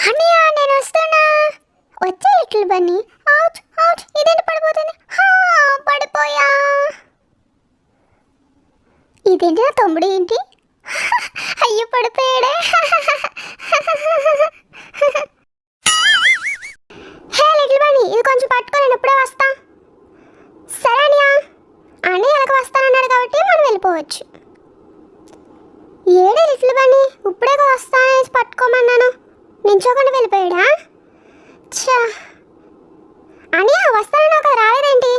అన్నయ్య నేను వస్తున్నా. వచ్చే లిటిల్ బన్నీ. Out out. ఇదేంటి పడిపోతుంది? పడిపోయా. ఇదేంటి నా తమ్ముడు ఏంటి? అయ్యో పడిపోయాడే. హే లిటిల్ బన్నీ, ఇది కొంచెం పట్టుకో, నేను ఇప్పుడే వస్తా. సరే అన్నయ్య. అన్నయ్య ఎలాగ వస్తానన్నాడు కాబట్టి మనం వెళ్ళిపోవచ్చు. ఏడే లిటిల్ బన్నీ, ఇప్పుడే వస్తానేసి పట్టుకోమన్నాను, నించోకుండా వెళ్ళిపోయాడా? ఛా అన్నయ్య వస్తానన్నావు కదా, రాలేదేంటి?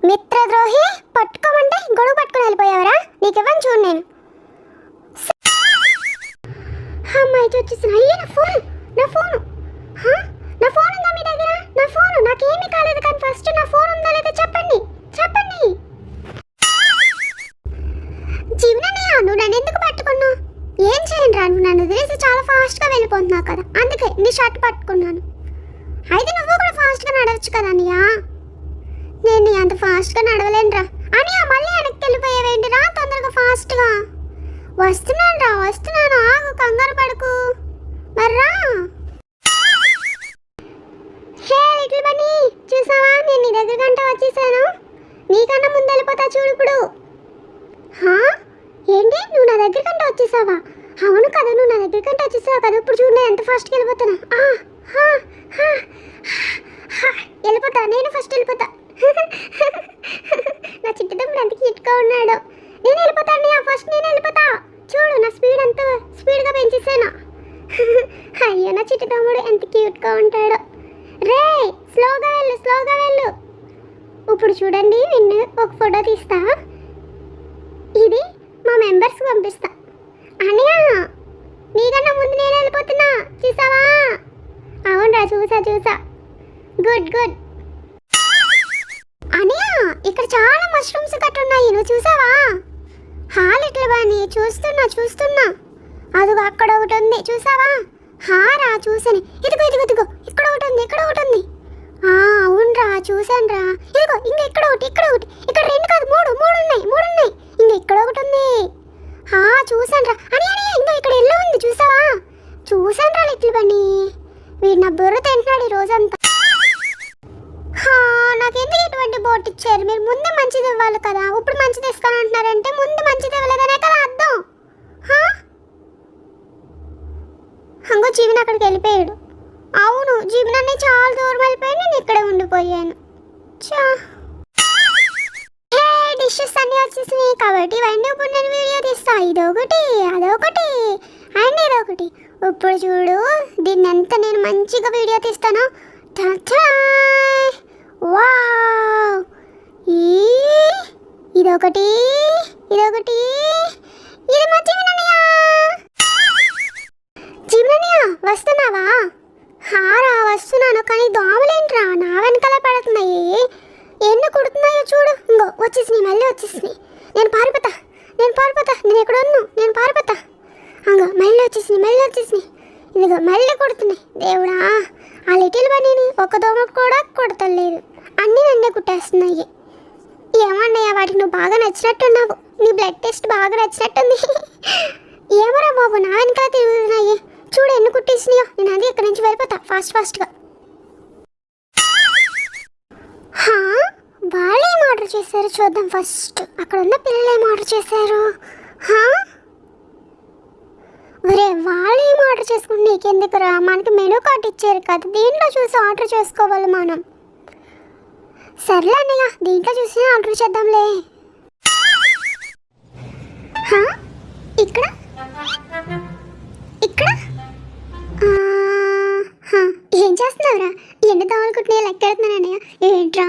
మిత్రద్రోహి, పట్టుకోమంటే గొడుగు పట్టుకుని వెళ్ళిపోయావరా? నీకివ్వని చూడు నేను. అమ్మాయి వచ్చేసిన. అయ్యే నా ఫోను, నా ఫోను. నా ఫోన్ ఉందా మీ దగ్గర? నా ఫోను నాకేమీ కాలేదు, కానీ ఫస్ట్ నా ఫోన్ ఉందా లేదా చెప్పండి, చెప్పండి. జీవనన్నయ్య, నువ్వు నన్ను ఎందుకు పట్టుకున్నావు? ఏం చేయండి రా, నువ్వు నన్ను వదిలేసి చాలా ఫాస్ట్గా వెళ్ళిపోతున్నావు కదా, అందుకే నీ షర్ట్ పట్టుకున్నాను. అయితే నువ్వు కూడా ఫాస్ట్గా నడవచ్చు కదా అన్నయ్య. నేను అంత ఫాస్ట్గా నడవలేనురా. అన్నయ్య మళ్ళీ వెనక్కి వెళ్ళిపోయావేంటి? రా తొందరగా ఫాస్ట్గా. వస్తున్నాను రా, వస్తున్నాను, ఆగు, కంగారు పడుకు. మర్రా. హే లిటిల్ బన్నీ, చూసావా నేను నీ దగ్గర గంట వచ్చేసాను. నీకన్నా ముందు వెళ్ళిపోతా చూడు ఇప్పుడు. ఏంటి నువ్వు నా దగ్గర కంటే వచ్చేసావా? అవును కదా, నువ్వు నా దగ్గర కంటే వచ్చేసావు కదా. ఇప్పుడు చూడు నేను ఎంత ఫాస్ట్గా వెళ్ళిపోతాను. వెళ్ళిపోతా, నేను ఫస్ట్ వెళ్ళిపోతా. నా చిట్టుతమ్ముడు ఎంత క్యూట్గా ఉన్నాడు. నేను వెళ్ళిపోతాను, ఫస్ట్ నేను వెళ్ళిపోతా. చూడు నా స్పీడ్ ఎంత స్పీడ్గా పెంచేసాను. అయ్యో నా చిట్టుతమ్ముడు ఎంత క్యూట్గా ఉంటాడు. రే స్లోగా వెళ్ళు, స్లోగా వెళ్ళు. ఇప్పుడు చూడండి, నిన్ను ఒక ఫోటో తీస్తా. ఇది మా మెంబర్స్కి పంపిస్తా. అన్నయ్య నీకన్నా ముందు నేను వెళ్ళిపోతున్నా, చూసావా? అవునరా, చూసా చూసా. Good good. అన్నయ్య ఇక్కడ చాలా మష్రూమ్స్ కట్టున్నాయి, నువ్వు చూసావా? లిటిల్ బన్నీ, చూస్తున్నా చూస్తున్నా. అదిగో అక్కడ ఒకటి ఉంది, చూసావా? రా చూసాను. ఇదిగో ఇదిగో ఇదిగో, ఇక్కడ ఒకటి ఉంది, ఇక్కడ ఒకటి ఉంది. అవునరా, చూసాను రా. ఇదిగో ఇంకా ఇక్కడ ఒకటి, ఇక్కడ ఒకటి, ఇక్కడ రెండు కాదు మూడు ఉన్నాయి, ఇంకా ఇక్కడ ఒకటి ఉంది. చూసాను రా. అని ఇంకా ఇక్కడ ఎల్లో ఉంది, చూసావా? చూసాను రా లిటిల్ బన్నీ. వీడు నా బుర్ర తింటున్నాడు ఈ రోజంతా. నాకెందుకు ఇటువంటి బోట్ ఇచ్చారు? మీరు ముందే మంచిది ఇవ్వాలి కదా. ఇప్పుడు మంచిది ఇస్తాను అంటున్నారంటే ముందు మంచిది ఇవ్వలేదనే కదా అర్థం. అంగో జీవన్ అక్కడికి వెళ్ళిపోయాడు. అవును, జీవన్ అన్నీ చాలా దూరం వెళ్ళిపోయి నేను ఇక్కడే ఉండిపోయాను. డిషెస్ అన్నీ వచ్చేసినాయి కాబట్టి ఇవన్నీ ఇప్పుడు నేను వీడియో తీస్తా. ఇదొకటి, అదొకటి అండ్ ఇదొకటి. ఇప్పుడు చూడు దీన్ని ఎంత నేను మంచిగా వీడియో తీస్తానో. వావ్, ఇదొకటి, ఇదొకటి, ఇది మా జీవనన్నయ్య. జీవనన్నయ్య వస్తున్నావా? వస్తున్నాను, కానీ దోమలేంట్రా నా వెనకాల పడుతున్నాయి. ఎన్ని కుడుతున్నాయో చూడు. ఇంకో వచ్చేసినాయి, మళ్ళీ వచ్చేసినాయి. నేను పారిపోతా, నేను ఎక్కడ ఉన్నాను, నేను పారిపోతా. అంగో మళ్ళీ వచ్చేసినాయి. ఇదిగో మళ్ళీ కుడుతున్నాయి. దేవుడా, ఆ లిటిల్ బన్నీని ఒక దోమ కూడా కుడతలేదు, అన్నీ నన్నే కుట్టేస్తున్నాయి. ఏమన్నయ్య, వాటికి నువ్వు బాగా నచ్చినట్టున్నావు. నీ బ్లడ్ టెస్ట్ బాగా నచ్చినట్టుంది. ఏమరా బాబు, నా వెనకాల తిరుగుతున్నాయి. చూడు ఎన్ని కుట్టేసినాయో. నేను అది ఇక్కడి నుంచి వెళ్ళిపోతా ఫాస్ట్గా. వాళ్ళు ఏం ఆర్డర్ చేశారు చూద్దాం ఫస్ట్. అక్కడ ఉన్న పిల్లలు ఏం ఆర్డర్ చేశారు? ఒరే, వాళ్ళు ఏం ఆర్డర్ చేసుకుంటే నీకెందుకురా? మనకి మెనూ కార్డ్ ఇచ్చారు కదా, దీంట్లో చూసి ఆర్డర్ చేసుకోవాలి మనం. సర్లే అన్నయ్య, దీంట్లో చూసి ఆర్డర్ చేద్దాంలే. ఇక్కడ ఇక్కడ ఏం చేస్తున్నావురా? ఎన్ని దోమలు కుట్టినాయి లెక్కెడుతున్నాను అన్నయ్య. ఏంట్రా